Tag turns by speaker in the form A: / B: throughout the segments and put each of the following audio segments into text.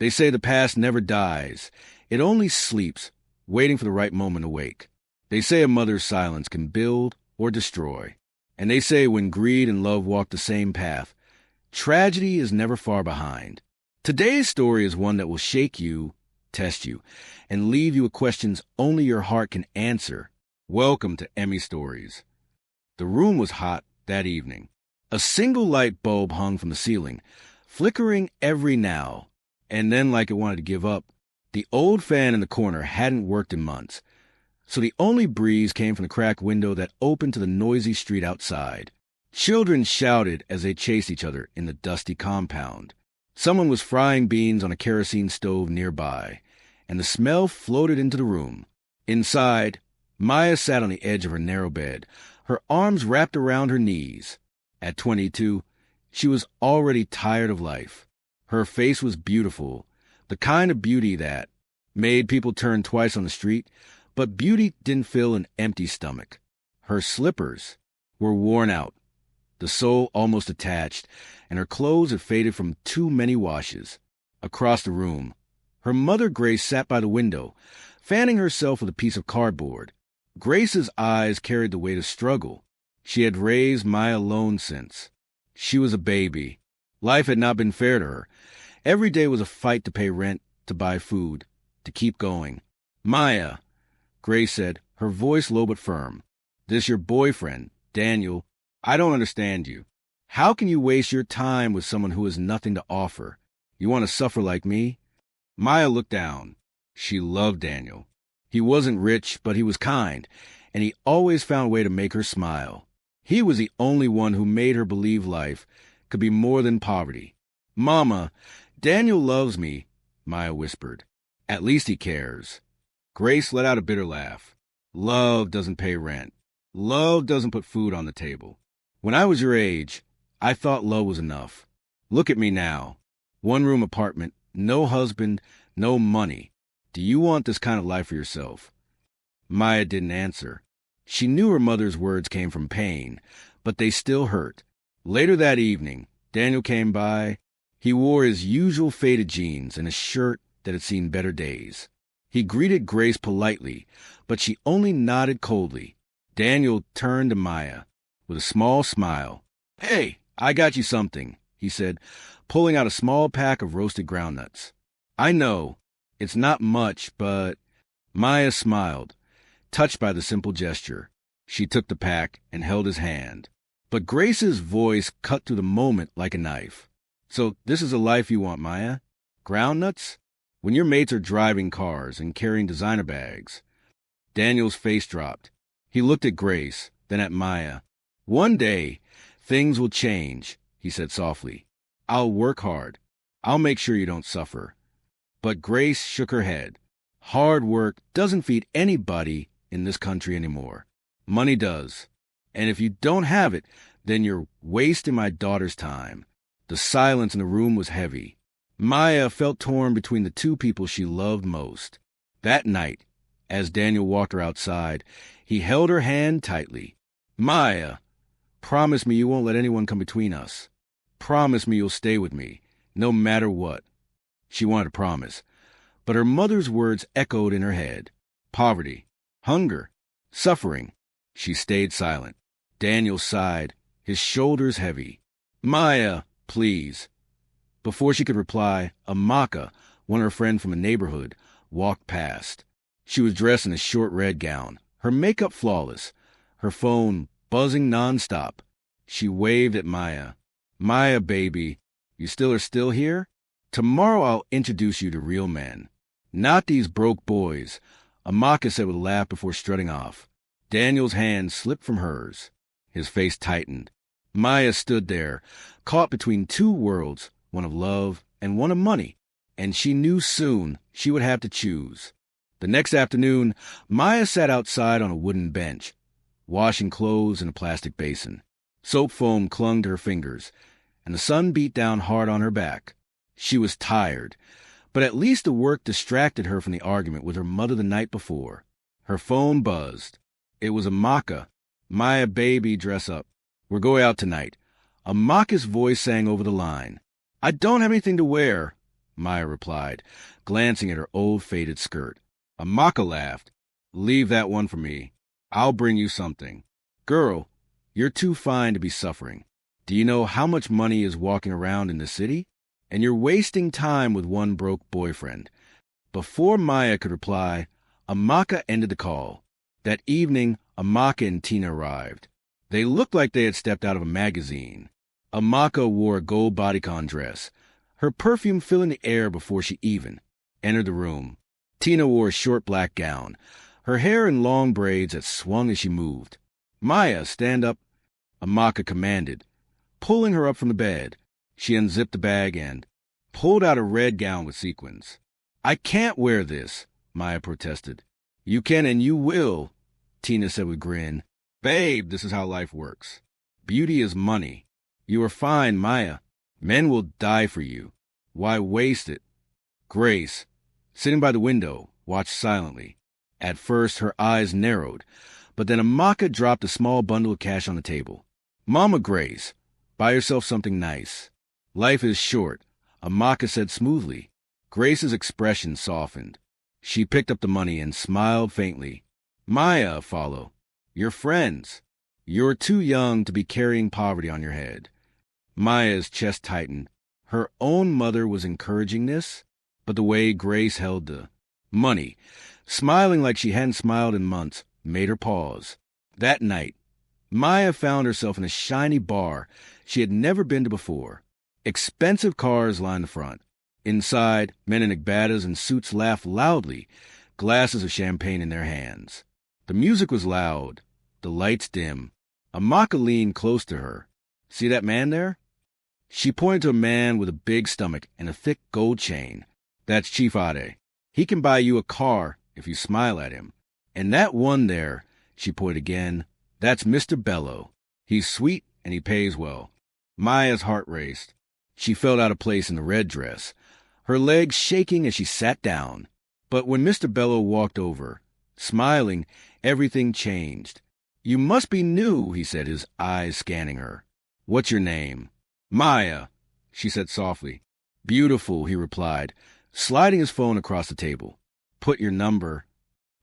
A: They say the past never dies. It only sleeps, waiting for the right moment to wake. They say a mother's silence can build or destroy. And they say when greed and love walk the same path, tragedy is never far behind. Today's story is one that will shake you, test you, and leave you with questions only your heart can answer. Welcome to Emmy Stories. The room was hot that evening. A single light bulb hung from the ceiling, flickering every now and then like it wanted to give up. The old fan in the corner hadn't worked in months, so the only breeze came from the cracked window that opened to the noisy street outside. Children shouted as they chased each other in the dusty compound. Someone was frying beans on a kerosene stove nearby, and the smell floated into the room. Inside, Maya sat on the edge of her narrow bed, her arms wrapped around her knees. At 22, she was already tired of life. Her face was beautiful, the kind of beauty that made people turn twice on the street, but beauty didn't fill an empty stomach. Her slippers were worn out, the sole almost attached, and her clothes had faded from too many washes. Across the room, her mother Grace sat by the window, fanning herself with a piece of cardboard. Grace's eyes carried the weight of struggle. She had raised Maya alone since she was a baby. Life had not been fair to her. Every day was a fight to pay rent, to buy food, to keep going. Maya, Grace said, her voice low but firm. This your boyfriend, Daniel. I don't understand you. How can you waste your time with someone who has nothing to offer? You want to suffer like me? Maya looked down. She loved Daniel. He wasn't rich, but he was kind, and he always found a way to make her smile. He was the only one who made her believe life could be more than poverty. Mama, Daniel loves me, Maya whispered. At least he cares. Grace let out a bitter laugh. Love doesn't pay rent. Love doesn't put food on the table. When I was your age, I thought love was enough. Look at me now. One-room apartment, no husband, no money. Do you want this kind of life for yourself? Maya didn't answer. She knew her mother's words came from pain, but they still hurt. Later that evening, Daniel came by. He wore his usual faded jeans and a shirt that had seen better days. He greeted Grace politely, but she only nodded coldly. Daniel turned to Maya with a small smile. Hey, I got you something, he said, pulling out a small pack of roasted groundnuts. I know, it's not much, but... Maya smiled, touched by the simple gesture. She took the pack and held his hand. But Grace's voice cut through the moment like a knife. So this is the life you want, Maya? Groundnuts? When your mates are driving cars and carrying designer bags. Daniel's face dropped. He looked at Grace, then at Maya. One day, things will change, he said softly. I'll work hard. I'll make sure you don't suffer. But Grace shook her head. Hard work doesn't feed anybody in this country anymore. Money does. And if you don't have it, then you're wasting my daughter's time. The silence in the room was heavy. Maya felt torn between the two people she loved most. That night, as Daniel walked her outside, he held her hand tightly. Maya, promise me you won't let anyone come between us. Promise me you'll stay with me, no matter what. She wanted to promise, but her mother's words echoed in her head. Poverty, hunger, suffering. She stayed silent. Daniel sighed, his shoulders heavy. Maya, please. Before she could reply, Amaka, one of her friends from the neighborhood, walked past. She was dressed in a short red gown, her makeup flawless, her phone buzzing nonstop. She waved at Maya. Maya, baby, you still here? Tomorrow I'll introduce you to real men. Not these broke boys, Amaka said with a laugh before strutting off. Daniel's hand slipped from hers. His face tightened. Maya stood there, caught between two worlds, one of love and one of money, and she knew soon she would have to choose. The next afternoon, Maya sat outside on a wooden bench, washing clothes in a plastic basin. Soap foam clung to her fingers, and the sun beat down hard on her back. She was tired, but at least the work distracted her from the argument with her mother the night before. Her phone buzzed. It was Amaka. Maya, baby, dress up. We're going out tonight. Amaka's voice sang over the line. I don't have anything to wear, Maya replied, glancing at her old faded skirt. Amaka laughed. Leave that one for me. I'll bring you something. Girl, you're too fine to be suffering. Do you know how much money is walking around in the city? And you're wasting time with one broke boyfriend. Before Maya could reply, Amaka ended the call. That evening, Amaka and Tina arrived. They looked like they had stepped out of a magazine. Amaka wore a gold bodycon dress, her perfume filling the air before she even entered the room. Tina wore a short black gown, her hair in long braids that swung as she moved. Maya, stand up, Amaka commanded, pulling her up from the bed. She unzipped the bag and pulled out a red gown with sequins. I can't wear this, Maya protested. You can and you will, Tina said with a grin. Babe, this is how life works. Beauty is money. You are fine, Maya. Men will die for you. Why waste it? Grace, sitting by the window, watched silently. At first, her eyes narrowed, but then Amaka dropped a small bundle of cash on the table. Mama Grace, buy yourself something nice. Life is short, Amaka said smoothly. Grace's expression softened. She picked up the money and smiled faintly. Maya, follow. You're friends. You're too young to be carrying poverty on your head. Maya's chest tightened. Her own mother was encouraging this, but the way Grace held the money, smiling like she hadn't smiled in months, made her pause. That night, Maya found herself in a shiny bar she had never been to before. Expensive cars lined the front. Inside, men in agbadas and suits laughed loudly, glasses of champagne in their hands. The music was loud, the lights dim. Amaka leaned close to her. See that man there? She pointed to a man with a big stomach and a thick gold chain. That's Chief Ade. He can buy you a car if you smile at him. And that one there, she pointed again, that's Mr. Bello. He's sweet and he pays well. Maya's heart raced. She felt out of place in the red dress, her legs shaking as she sat down. But when Mr. Bello walked over, smiling, everything changed. You must be new, he said, his eyes scanning her. What's your name? Maya, she said softly. Beautiful, he replied, sliding his phone across the table. Put your number.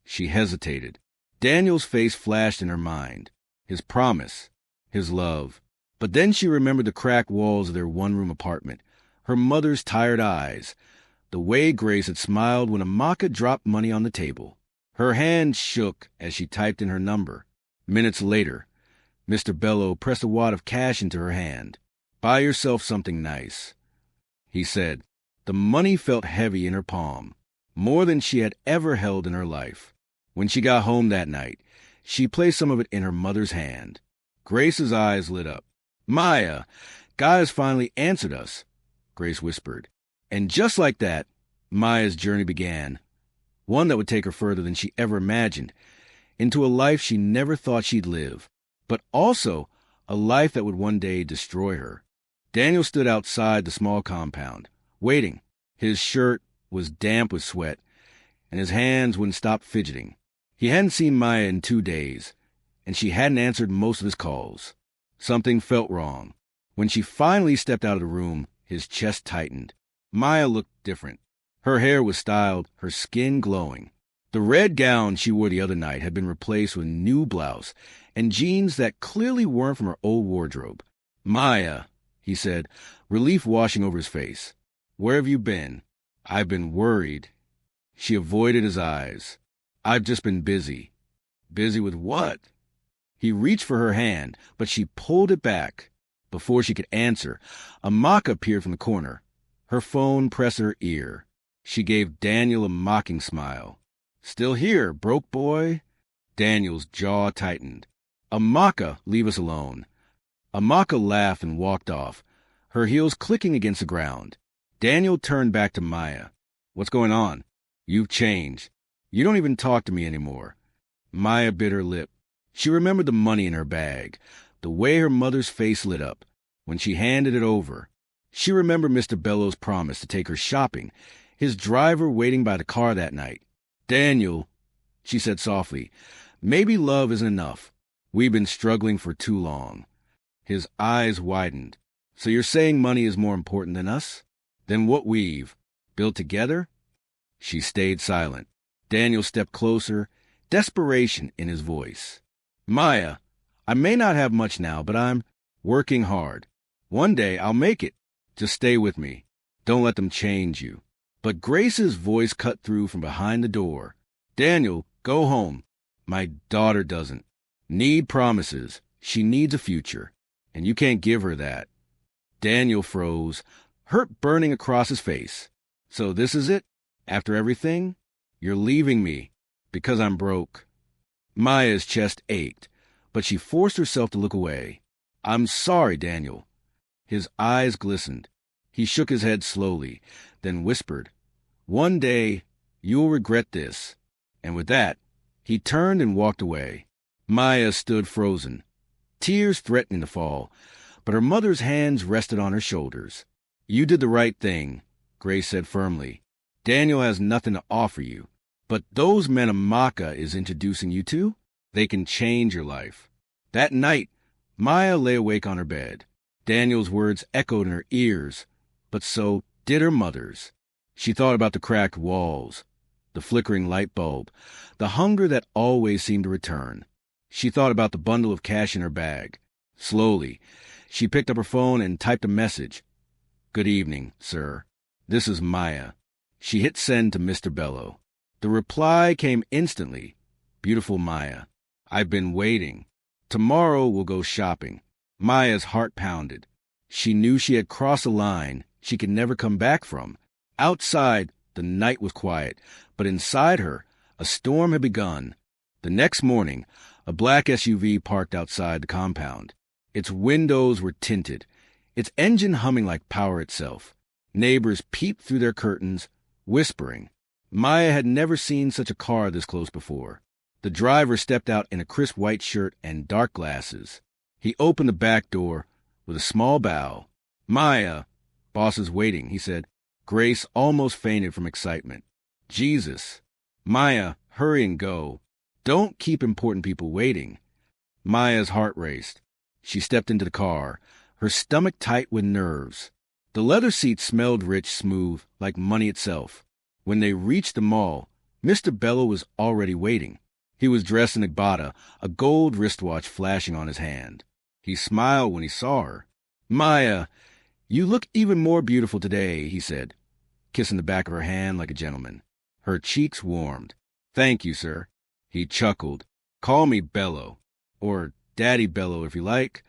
A: She hesitated. Daniel's face flashed in her mind. His promise. His love. But then she remembered the cracked walls of their one-room apartment, her mother's tired eyes, the way Grace had smiled when Amaka dropped money on the table. Her hand shook as she typed in her number. Minutes later, Mr. Bello pressed a wad of cash into her hand. Buy yourself something nice, he said. The money felt heavy in her palm, more than she had ever held in her life. When she got home that night, she placed some of it in her mother's hand. Grace's eyes lit up. Maya, God has finally answered us, Grace whispered. And just like that, Maya's journey began, one that would take her further than she ever imagined, into a life she never thought she'd live, but also a life that would one day destroy her. Daniel stood outside the small compound, waiting. His shirt was damp with sweat, and his hands wouldn't stop fidgeting. He hadn't seen Maya in 2 days, and she hadn't answered most of his calls. Something felt wrong. When she finally stepped out of the room, his chest tightened. Maya looked different. Her hair was styled, her skin glowing. The red gown she wore the other night had been replaced with a new blouse and jeans that clearly weren't from her old wardrobe. Maya, he said, relief washing over his face. Where have you been? I've been worried. She avoided his eyes. I've just been busy. Busy with what? He reached for her hand, but she pulled it back. Before she could answer, Amaka appeared from the corner. Her phone pressed her ear. She gave Daniel a mocking smile. Still here, broke boy? Daniel's jaw tightened. Amaka, leave us alone. Amaka laughed and walked off, her heels clicking against the ground. Daniel turned back to Maya. What's going on? You've changed. You don't even talk to me anymore. Maya bit her lip. She remembered the money in her bag, the way her mother's face lit up when she handed it over. She remembered Mr. Bello's promise to take her shopping, his driver waiting by the car that night. Daniel, she said softly, maybe love isn't enough. We've been struggling for too long. His eyes widened. So you're saying money is more important than us? Than what we've Built together? She stayed silent. Daniel stepped closer, desperation in his voice. Maya, I may not have much now, but I'm working hard. One day I'll make it. Just stay with me. Don't let them change you. But Grace's voice cut through from behind the door. Daniel, go home. My daughter doesn't need promises. She needs a future, and you can't give her that. Daniel froze, hurt burning across his face. So this is it? After everything? You're leaving me because I'm broke. Maya's chest ached, but she forced herself to look away. I'm sorry, Daniel. His eyes glistened. He shook his head slowly, then whispered, One day you'll regret this. And with that, he turned and walked away. Maya stood frozen, tears threatening to fall, but her mother's hands rested on her shoulders. You did the right thing, Grace said firmly. Daniel has nothing to offer you, but those men Amaka is introducing you to, they can change your life. That night, Maya lay awake on her bed. Daniel's words echoed in her ears, but so did her mother's. She thought about the cracked walls, the flickering light bulb, the hunger that always seemed to return. She thought about the bundle of cash in her bag. Slowly, she picked up her phone and typed a message. Good evening, sir. This is Maya. She hit send to Mr. Bello. The reply came instantly. Beautiful Maya. I've been waiting. Tomorrow we'll go shopping. Maya's heart pounded. She knew she had crossed a line she could never come back from. Outside, the night was quiet, but inside her, a storm had begun. The next morning, a black SUV parked outside the compound. Its windows were tinted, its engine humming like power itself. Neighbors peeped through their curtains, whispering. Maya had never seen such a car this close before. The driver stepped out in a crisp white shirt and dark glasses. He opened the back door with a small bow. Maya, boss is waiting, he said. Grace almost fainted from excitement. Jesus. Maya, hurry and go. Don't keep important people waiting. Maya's heart raced. She stepped into the car, her stomach tight with nerves. The leather seat smelled rich, smooth, like money itself. When they reached the mall, Mr. Bello was already waiting. He was dressed in a bata, a gold wristwatch flashing on his hand. He smiled when he saw her. Maya, you look even more beautiful today, he said, kissing the back of her hand like a gentleman. Her cheeks warmed. Thank you, sir. He chuckled. Call me Bello, or Daddy Bello if you like.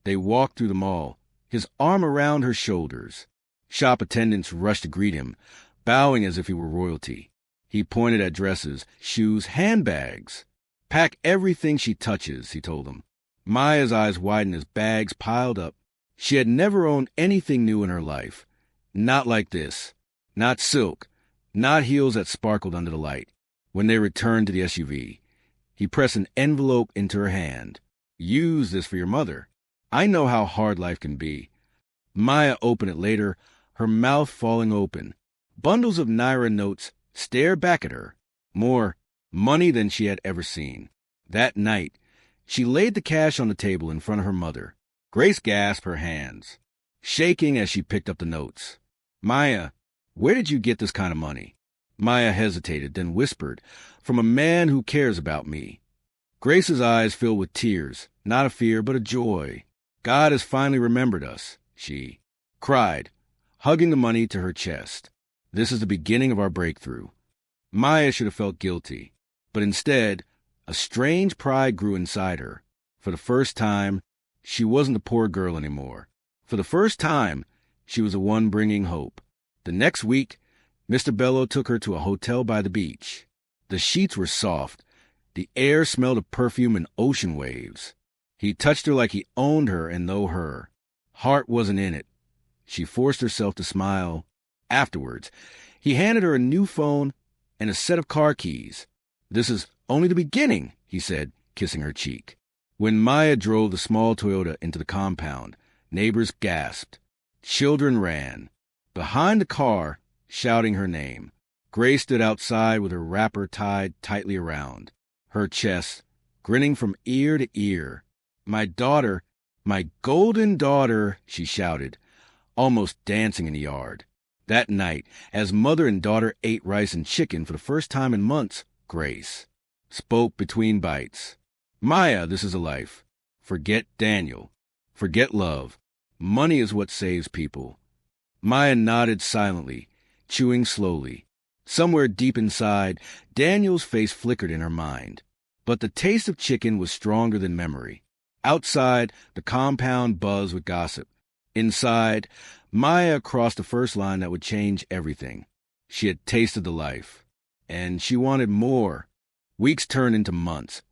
A: They walked through the mall, his arm around her shoulders. Shop attendants rushed to greet him, bowing as if he were royalty. He pointed at dresses, shoes, handbags. Pack everything she touches, he told them. Maya's eyes widened as bags piled up. She had never owned anything new in her life. Not like this. Not silk. Not heels that sparkled under the light. When they returned to the SUV, he pressed an envelope into her hand. Use this for your mother. I know how hard life can be. Maya opened it later, her mouth falling open. Bundles of Naira notes stared back at her. More money than she had ever seen. That night, she laid the cash on the table in front of her mother. Grace gasped her hands, shaking as she picked up the notes. Maya, where did you get this kind of money? Maya hesitated, then whispered, from a man who cares about me. Grace's eyes filled with tears, not a fear, but a joy. God has finally remembered us, she cried, hugging the money to her chest. This is the beginning of our breakthrough. Maya should have felt guilty, but instead, a strange pride grew inside her. For the first time, she wasn't a poor girl anymore. For the first time, she was the one bringing hope. The next week, Mr. Bello took her to a hotel by the beach. The sheets were soft. The air smelled of perfume and ocean waves. He touched her like he owned her and know her. Heart wasn't in it. She forced herself to smile. Afterwards, he handed her a new phone and a set of car keys. This is only the beginning, he said, kissing her cheek. When Maya drove the small Toyota into the compound, neighbors gasped. Children ran. Behind the car, shouting her name, Grace stood outside with her wrapper tied tightly around her chest, grinning from ear to ear. My daughter, my golden daughter, she shouted, almost dancing in the yard. That night, as mother and daughter ate rice and chicken for the first time in months, Grace spoke between bites. Maya, this is a life. Forget Daniel. Forget love. Money is what saves people. Maya nodded silently, chewing slowly. Somewhere deep inside, Daniel's face flickered in her mind. But the taste of chicken was stronger than memory. Outside, the compound buzzed with gossip. Inside, Maya crossed the first line that would change everything. She had tasted the life, and she wanted more. Weeks turned into months,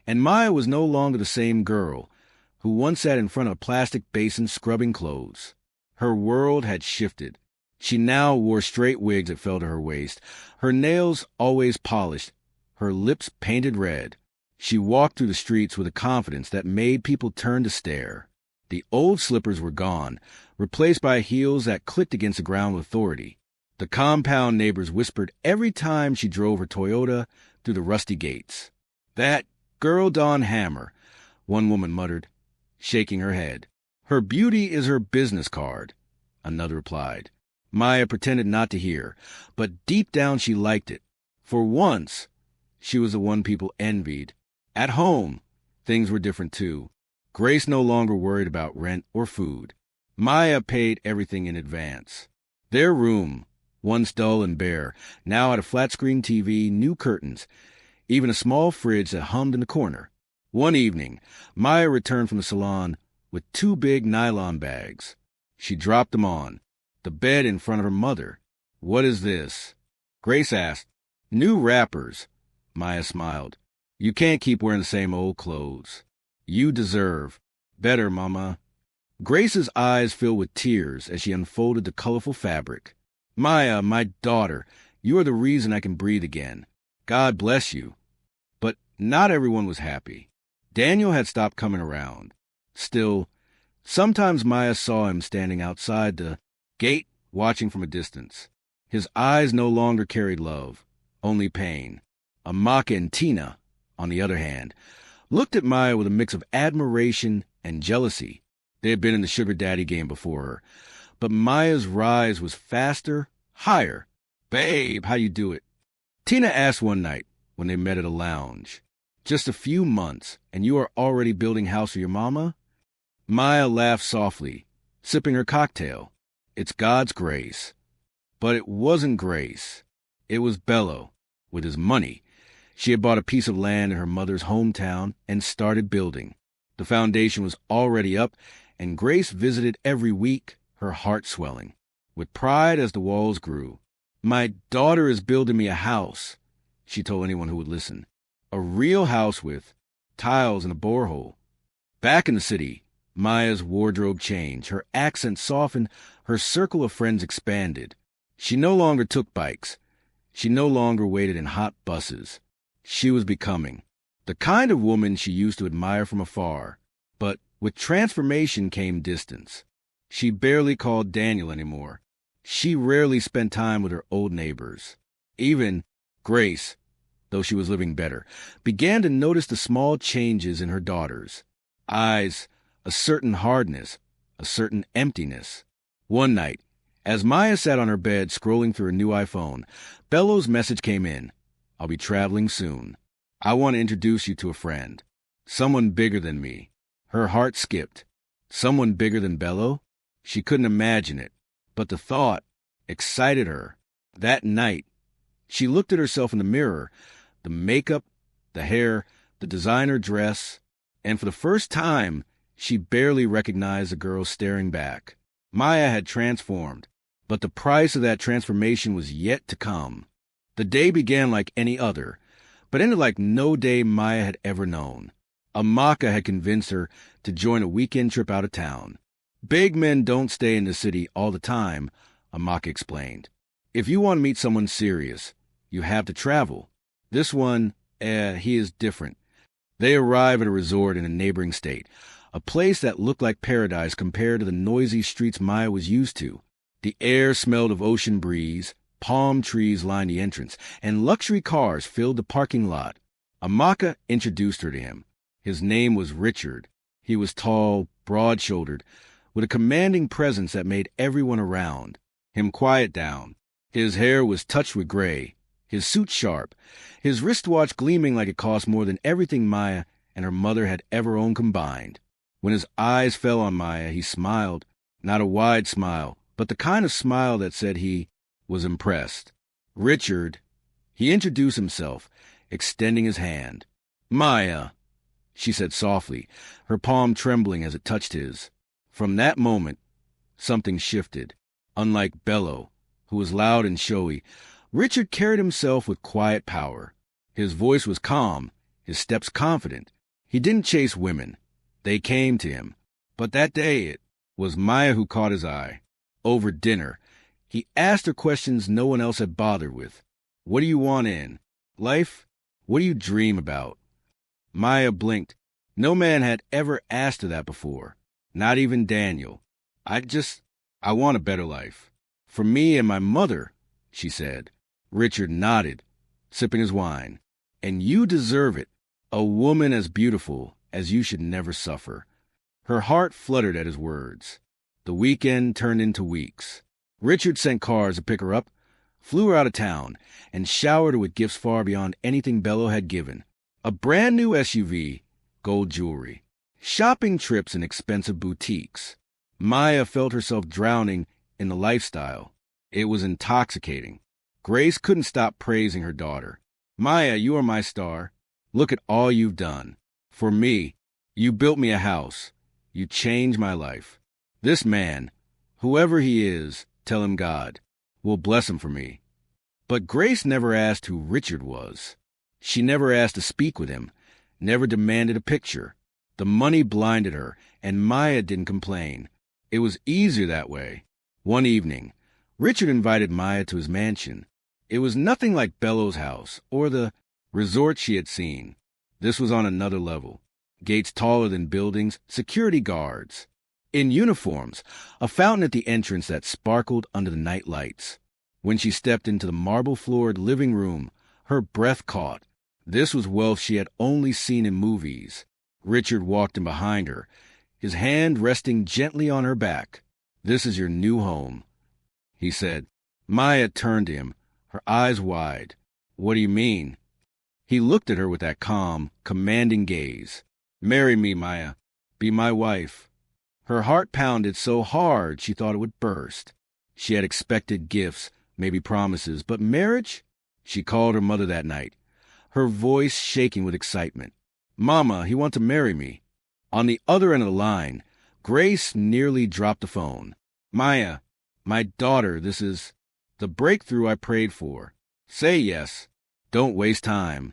A: and Maya was no longer the same girl who once sat in front of a plastic basin scrubbing clothes. Her world had shifted. She now wore straight wigs that fell to her waist, her nails always polished, her lips painted red. She walked through the streets with a confidence that made people turn to stare. The old slippers were gone, replaced by heels that clicked against the ground with authority. The compound neighbors whispered every time she drove her Toyota through the rusty gates. "That girl Dawn Hammer," one woman muttered, shaking her head. "Her beauty is her business card," another replied. Maya pretended not to hear, but deep down she liked it. For once, she was the one people envied. At home, things were different too. Grace no longer worried about rent or food. Maya paid everything in advance. Their room, once dull and bare, now had a flat-screen TV, new curtains, even a small fridge that hummed in the corner. One evening, Maya returned from the salon with 2 big nylon bags. She dropped them on the bed in front of her mother. "What is this?" Grace asked. "New wrappers." Maya smiled. "You can't keep wearing the same old clothes. You deserve better, Mama." Grace's eyes filled with tears as she unfolded the colorful fabric. "Maya, my daughter, you are the reason I can breathe again. God bless you." But not everyone was happy. Daniel had stopped coming around. Still, sometimes Maya saw him standing outside the gate, watching from a distance. His eyes no longer carried love, only pain. Amaka and Tina, on the other hand, looked at Maya with a mix of admiration and jealousy. They had been in the sugar daddy game before her, but Maya's rise was faster, higher. "Babe, how you do it?" Tina asked one night when they met at a lounge. "Just a few months, and you are already building house for your mama?" Maya laughed softly, sipping her cocktail. "It's God's grace." But it wasn't Grace. It was Bello, with his money. She had bought a piece of land in her mother's hometown and started building. The foundation was already up, and Grace visited every week, her heart swelling with pride as the walls grew. "My daughter is building me a house," she told anyone who would listen. "A real house with tiles and a borehole." Back in the city, Maya's wardrobe changed. Her accent softened. Her circle of friends expanded. She no longer took bikes. She no longer waited in hot buses. She was becoming the kind of woman she used to admire from afar. But with transformation came distance. She barely called Daniel anymore. She rarely spent time with her old neighbors. Even Grace, though she was living better, began to notice the small changes in her daughters. Eyes, a certain hardness, a certain emptiness. One night, as Maya sat on her bed scrolling through her new iPhone, Bello's message came in. "I'll be traveling soon. I want to introduce you to a friend. Someone bigger than me." Her heart skipped. Someone bigger than Bello? She couldn't imagine it, but the thought excited her. That night, she looked at herself in the mirror, the makeup, the hair, the designer dress, and for the first time, she barely recognized the girl staring back. Maya had transformed, but the price of that transformation was yet to come. The day began like any other, but ended like no day Maya had ever known. Amaka had convinced her to join a weekend trip out of town. "Big men don't stay in the city all the time," Amaka explained. "If you want to meet someone serious, you have to travel. This one, he is different." They arrived at a resort in a neighboring state, a place that looked like paradise compared to the noisy streets Maya was used to. The air smelled of ocean breeze, palm trees lined the entrance, and luxury cars filled the parking lot. Amaka introduced her to him. His name was Richard. He was tall, broad-shouldered, with a commanding presence that made everyone around. him quiet down. His hair was touched with gray, his suit sharp, his wristwatch gleaming like it cost more than everything Maya and her mother had ever owned combined. When his eyes fell on Maya, he smiled, not a wide smile, but the kind of smile that said he was impressed. Richard, he introduced himself, extending his hand. Maya, she said softly, her palm trembling as it touched his. From that moment, something shifted. Unlike Bello, who was loud and showy, Richard carried himself with quiet power. His voice was calm, his steps confident. He didn't chase women. They came to him. But that day it was Maya who caught his eye. Over dinner, he asked her questions no one else had bothered with. What do you want in life? What do you dream about? Maya blinked. No man had ever asked her that before. Not even Daniel. I want a better life. For me and my mother, she said. Richard nodded, sipping his wine. And you deserve it. A woman as beautiful as you should never suffer. Her heart fluttered at his words. The weekend turned into weeks. Richard sent cars to pick her up, flew her out of town, and showered her with gifts far beyond anything Bello had given. A brand new SUV, gold jewelry, shopping trips in expensive boutiques. Maya felt herself drowning in the lifestyle. It was intoxicating. Grace couldn't stop praising her daughter. Maya, you are my star. Look at all you've done. For me, you built me a house. You changed my life. This man, whoever he is, tell him God will bless him for me. But Grace never asked who Richard was. She never asked to speak with him, never demanded a picture. The money blinded her, and Maya didn't complain. It was easier that way. One evening, Richard invited Maya to his mansion. It was nothing like Bello's house or the resort she had seen. This was on another level. Gates taller than buildings, security guards. In uniforms, a fountain at the entrance that sparkled under the night lights. When she stepped into the marble-floored living room, her breath caught. This was wealth she had only seen in movies. Richard walked in behind her, his hand resting gently on her back. This is your new home, he said. Maya turned to him, her eyes wide. What do you mean? He looked at her with that calm, commanding gaze. Marry me, Maya. Be my wife. Her heart pounded so hard she thought it would burst. She had expected gifts, maybe promises, but marriage? She called her mother that night, her voice shaking with excitement. Mama, he wants to marry me. On the other end of the line, Grace nearly dropped the phone. Maya, my daughter, this is the breakthrough I prayed for. Say yes. Don't waste time.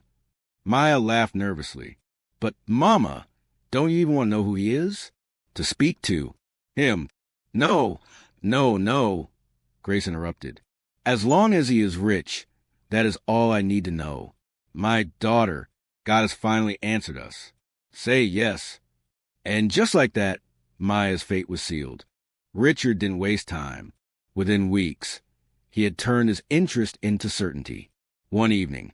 A: Maya laughed nervously. But, Mama, don't you even want to know who he is? To speak to. Him. No, no, Grace interrupted. As long as he is rich, that is all I need to know. My daughter, God has finally answered us. Say yes. And just like that, Maya's fate was sealed. Richard didn't waste time. Within weeks, he had turned his interest into certainty. One evening,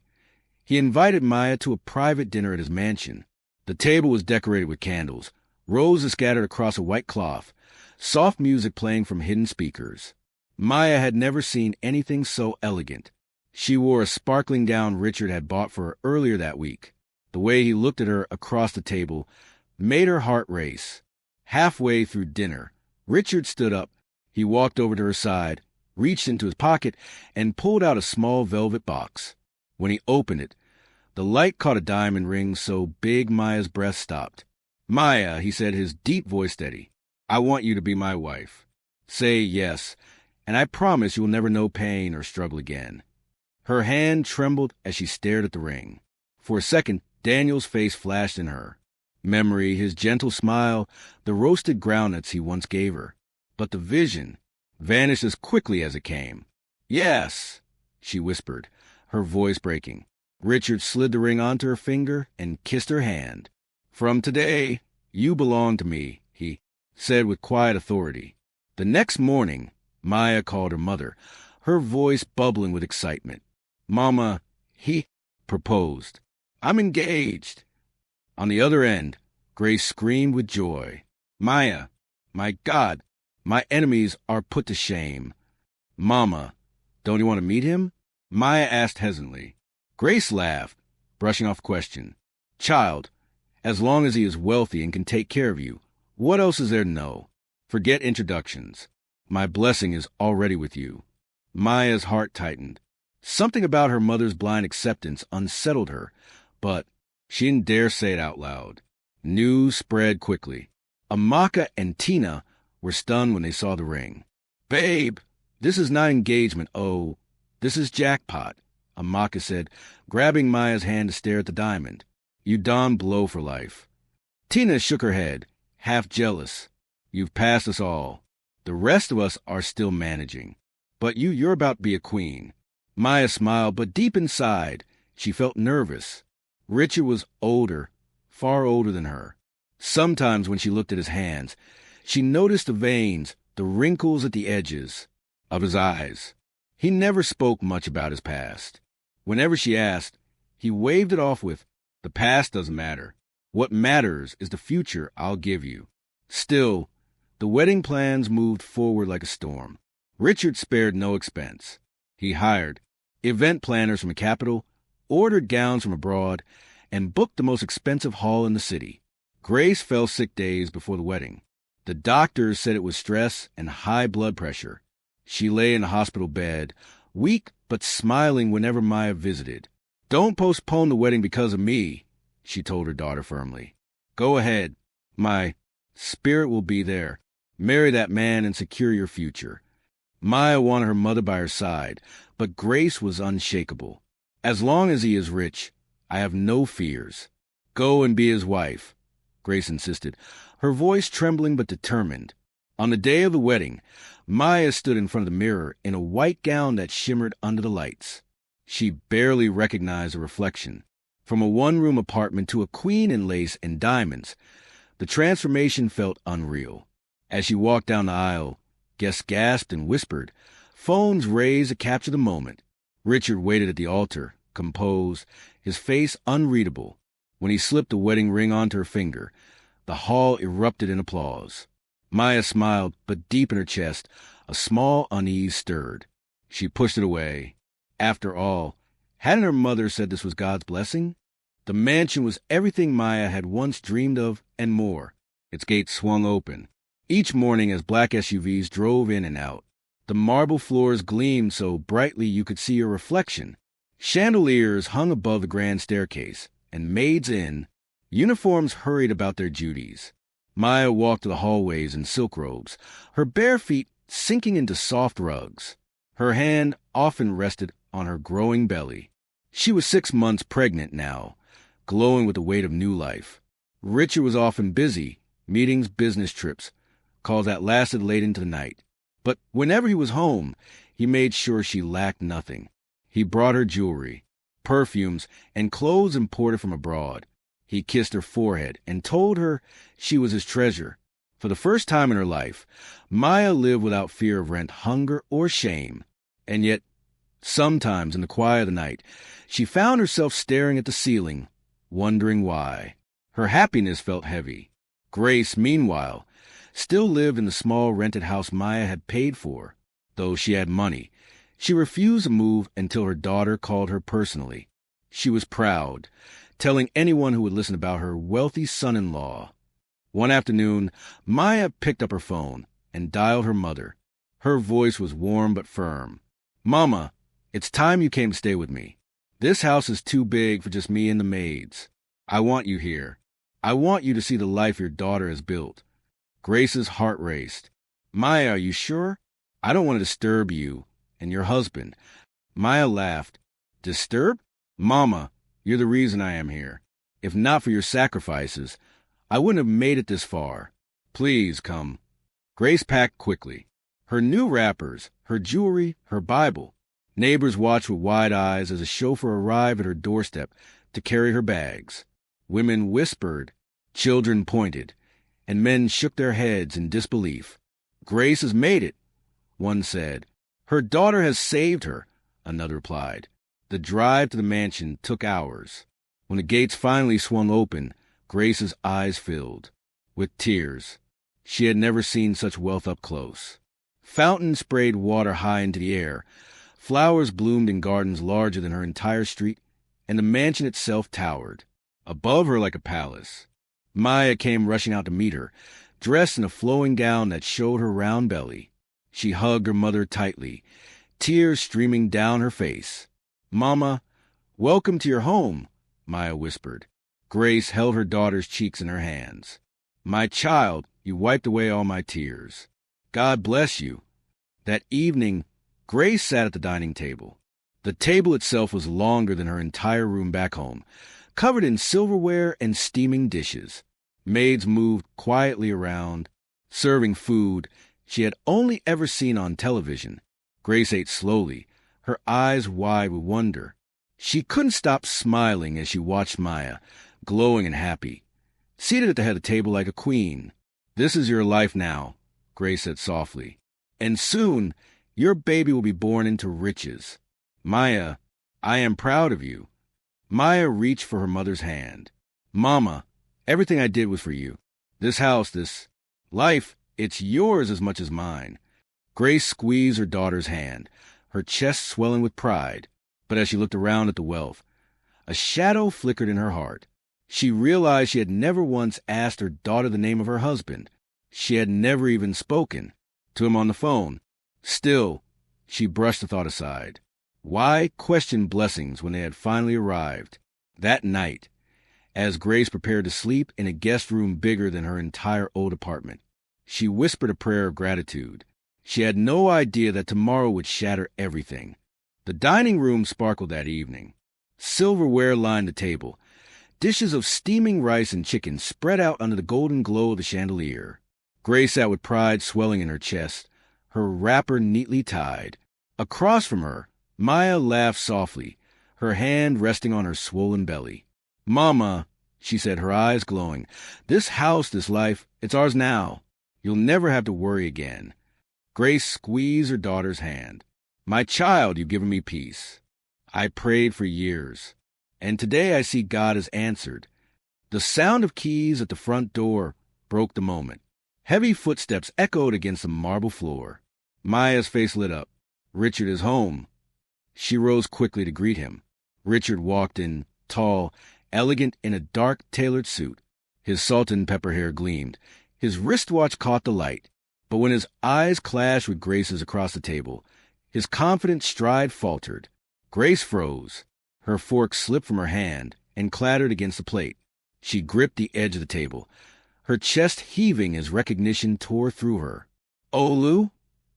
A: he invited Maya to a private dinner at his mansion. The table was decorated with candles, roses scattered across a white cloth, soft music playing from hidden speakers. Maya had never seen anything so elegant. She wore a sparkling gown Richard had bought for her earlier that week. The way he looked at her across the table made her heart race. Halfway through dinner, Richard stood up. He walked over to her side, reached into his pocket, and pulled out a small velvet box. When he opened it, the light caught a diamond ring so big Maya's breath stopped. Maya, he said, his deep voice steady, I want you to be my wife. Say yes, and I promise you will never know pain or struggle again. Her hand trembled as she stared at the ring. For a second, Daniel's face flashed in her. Memory, his gentle smile, the roasted groundnuts he once gave her. But the vision vanished as quickly as it came. Yes, she whispered, her voice breaking. Richard slid the ring onto her finger and kissed her hand. From today, you belong to me, he said with quiet authority. The next morning, Maya called her mother, her voice bubbling with excitement. Mama, he proposed. I'm engaged. On the other end, Grace screamed with joy. Maya, my God, my enemies are put to shame. Mama, don't you want to meet him? Maya asked hesitantly. Grace laughed, brushing off the question. Child, as long as he is wealthy and can take care of you, what else is there to know? Forget introductions. My blessing is already with you. Maya's heart tightened. Something about her mother's blind acceptance unsettled her, but she didn't dare say it out loud. News spread quickly. Amaka and Tina were stunned when they saw the ring. Babe, this is not engagement, oh, this is jackpot, Amaka said, grabbing Maya's hand to stare at the diamond. You donned blow for life. Tina shook her head, half jealous. You've passed us all. The rest of us are still managing. But you're about to be a queen. Maya smiled, but deep inside, she felt nervous. Richard was older, far older than her. Sometimes when she looked at his hands, she noticed the veins, the wrinkles at the edges of his eyes. He never spoke much about his past. Whenever she asked, he waved it off with, the past doesn't matter. What matters is the future I'll give you. Still, the wedding plans moved forward like a storm. Richard spared no expense. He hired event planners from the capital, ordered gowns from abroad, and booked the most expensive hall in the city. Grace fell sick days before the wedding. The doctors said it was stress and high blood pressure. She lay in a hospital bed, weak but smiling whenever Maya visited. Don't postpone the wedding because of me, she told her daughter firmly. Go ahead. My spirit will be there. Marry that man and secure your future. Maya wanted her mother by her side, but Grace was unshakable. As long as he is rich, I have no fears. Go and be his wife, Grace insisted, her voice trembling but determined. On the day of the wedding, Maya stood in front of the mirror in a white gown that shimmered under the lights. She barely recognized the reflection. From a one-room apartment to a queen in lace and diamonds, the transformation felt unreal. As she walked down the aisle, guests gasped and whispered. Phones raised to capture the moment. Richard waited at the altar, composed, his face unreadable. When he slipped the wedding ring onto her finger, the hall erupted in applause. Maya smiled, but deep in her chest, a small unease stirred. She pushed it away. After all, hadn't her mother said this was God's blessing? The mansion was everything Maya had once dreamed of and more. Its gates swung open. Each morning as black SUVs drove in and out, the marble floors gleamed so brightly you could see your reflection. Chandeliers hung above the grand staircase, and maids in uniforms hurried about their duties. Maya walked to the hallways in silk robes, her bare feet sinking into soft rugs. Her hand often rested on her growing belly. She was 6 months pregnant now, glowing with the weight of new life. Richard was often busy, meetings, business trips, calls that lasted late into the night. But whenever he was home, he made sure she lacked nothing. He brought her jewelry, perfumes, and clothes imported from abroad. He kissed her forehead and told her she was his treasure. For the first time in her life, Maya lived without fear of rent, hunger, or shame. And yet, sometimes in the quiet of the night, she found herself staring at the ceiling, wondering why. Her happiness felt heavy. Grace, meanwhile, still lived in the small rented house Maya had paid for. Though she had money, she refused to move until her daughter called her personally. She was proud, telling anyone who would listen about her wealthy son-in-law. One afternoon, Maya picked up her phone and dialed her mother. Her voice was warm but firm. Mama, it's time you came to stay with me. This house is too big for just me and the maids. I want you here. I want you to see the life your daughter has built. Grace's heart raced. Maya, are you sure? I don't want to disturb you and your husband. Maya laughed. Disturb? Mama, you're the reason I am here. If not for your sacrifices, I wouldn't have made it this far. Please come. Grace packed quickly. Her new wrappers, her jewelry, her Bible. Neighbors watched with wide eyes as a chauffeur arrived at her doorstep to carry her bags. Women whispered, children pointed, and men shook their heads in disbelief. Grace has made it, one said. Her daughter has saved her, another replied. The drive to the mansion took hours. When the gates finally swung open, Grace's eyes filled with tears. She had never seen such wealth up close. Fountains sprayed water high into the air. Flowers bloomed in gardens larger than her entire street, and the mansion itself towered, above her like a palace. Maya came rushing out to meet her, dressed in a flowing gown that showed her round belly. She hugged her mother tightly, tears streaming down her face. "Mama, welcome to your home," Maya whispered. Grace held her daughter's cheeks in her hands. "My child, you wiped away all my tears. God bless you." That evening, Grace sat at the dining table. The table itself was longer than her entire room back home, covered in silverware and steaming dishes. Maids moved quietly around, serving food she had only ever seen on television. Grace ate slowly, her eyes wide with wonder. She couldn't stop smiling as she watched Maya, glowing and happy, seated at the head of the table like a queen. "This is your life now," Grace said softly. "And soon, your baby will be born into riches. Maya, I am proud of you." Maya reached for her mother's hand. "Mama, everything I did was for you. This house, this life, it's yours as much as mine." Grace squeezed her daughter's hand, her chest swelling with pride. But as she looked around at the wealth, a shadow flickered in her heart. She realized she had never once asked her daughter the name of her husband. She had never even spoken to him on the phone. Still, she brushed the thought aside. Why question blessings when they had finally arrived? That night, as Grace prepared to sleep in a guest room bigger than her entire old apartment, she whispered a prayer of gratitude. She had no idea that tomorrow would shatter everything. The dining room sparkled that evening. Silverware lined the table. Dishes of steaming rice and chicken spread out under the golden glow of the chandelier. Grace sat with pride swelling in her chest, her wrapper neatly tied. Across from her, Maya laughed softly, her hand resting on her swollen belly. "Mama," she said, her eyes glowing, "this house, this life, it's ours now. You'll never have to worry again." Grace squeezed her daughter's hand. "My child, you've given me peace. I prayed for years, and today I see God has answered." The sound of keys at the front door broke the moment. Heavy footsteps echoed against the marble floor. Maya's face lit up. "Richard is home." She rose quickly to greet him. Richard walked in, tall, elegant in a dark tailored suit. His salt and pepper hair gleamed. His wristwatch caught the light. But when his eyes clashed with Grace's across the table, his confident stride faltered. Grace froze. Her fork slipped from her hand and clattered against the plate. She gripped the edge of the table, her chest heaving as recognition tore through her. "Olu?"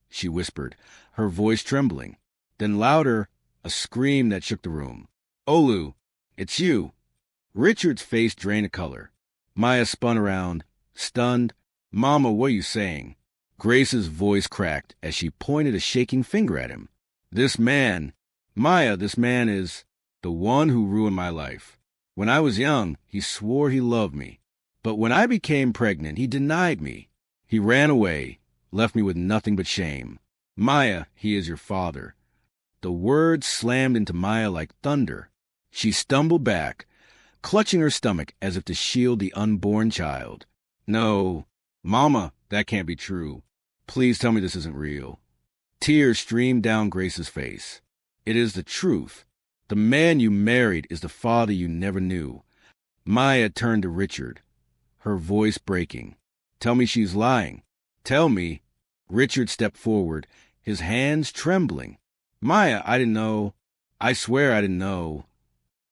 A: she whispered, her voice trembling. Then louder, a scream that shook the room. "Olu, it's you." Richard's face drained of color. Maya spun around, stunned. "Mama, what are you saying?" Grace's voice cracked as she pointed a shaking finger at him. "This man, Maya, this man is the one who ruined my life. When I was young, he swore he loved me. But when I became pregnant, he denied me. He ran away, left me with nothing but shame. Maya, he is your father." The words slammed into Maya like thunder. She stumbled back, clutching her stomach as if to shield the unborn child. "No, Mama, that can't be true. Please tell me this isn't real." Tears streamed down Grace's face. "It is the truth. The man you married is the father you never knew." Maya turned to Richard, her voice breaking. "Tell me she's lying. Tell me." Richard stepped forward, his hands trembling. "Maya, I didn't know. I swear I didn't know."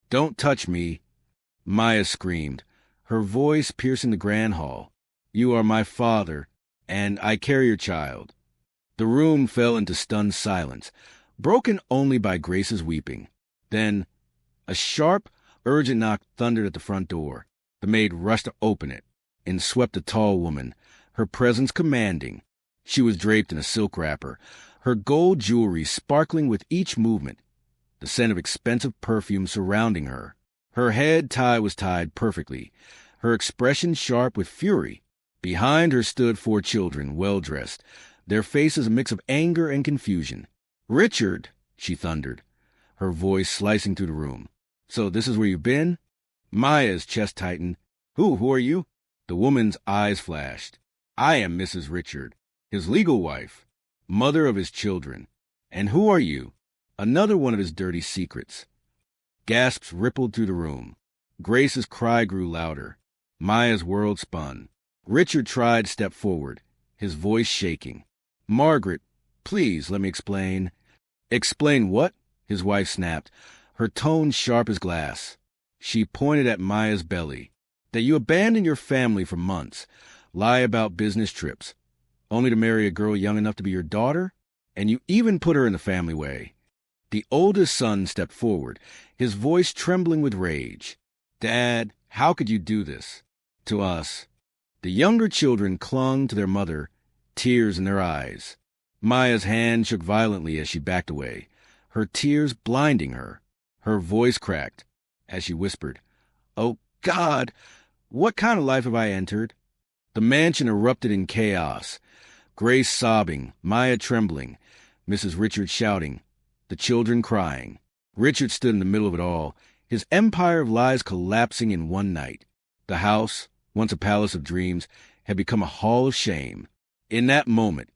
A: "Don't touch me," Maya screamed, her voice piercing the grand hall. "You are my father, and I carry your child." The room fell into stunned silence, broken only by Grace's weeping. Then a sharp, urgent knock thundered at the front door. The maid rushed to open it, and swept a tall woman, her presence commanding. She was draped in a silk wrapper, her gold jewelry sparkling with each movement, the scent of expensive perfume surrounding her. Her head tie was tied perfectly, her expression sharp with fury. Behind her stood 4 children, well-dressed, their faces a mix of anger and confusion. "Richard," she thundered, her voice slicing through the room. "So this is where you've been?" Maya's chest tightened. Who are you?" The woman's eyes flashed. "I am Mrs. Richard, his legal wife." mother of his children. And who are you? Another one of his dirty secrets. Gasps rippled through the room. Grace's cry grew louder. Maya's world spun. Richard tried to step forward, his voice shaking. Margaret, please let me explain. Explain what? His wife snapped, her tone sharp as glass. She pointed at Maya's belly. That you abandoned your family for months, lie about business trips, only to marry a girl young enough to be your daughter? And you even put her in the family way. The oldest son stepped forward, his voice trembling with rage. Dad, how could you do this? To us. The younger children clung to their mother, tears in their eyes. Maya's hand shook violently as she backed away, her tears blinding her. Her voice cracked as she whispered, Oh, God, what kind of life have I entered? The mansion erupted in chaos. Grace sobbing, Maya trembling, Mrs. Richards shouting, the children crying. Richard stood in the middle of it all, his empire of lies collapsing in one night. The house, once a palace of dreams, had become a hall of shame. In that moment,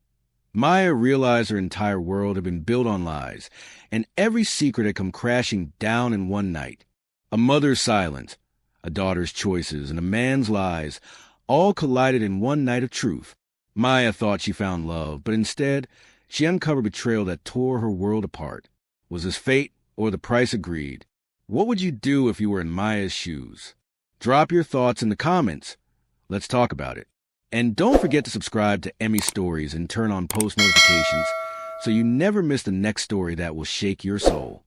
A: Maya realized her entire world had been built on lies, and every secret had come crashing down in one night. A mother's silence, a daughter's choices, and a man's lies all collided in one night of truth. Maya thought she found love, but instead, she uncovered betrayal that tore her world apart. Was this fate or the price of greed? What would you do if you were in Maya's shoes? Drop your thoughts in the comments. Let's talk about it. And don't forget to subscribe to Emmy Stories and turn on post notifications so you never miss the next story that will shake your soul.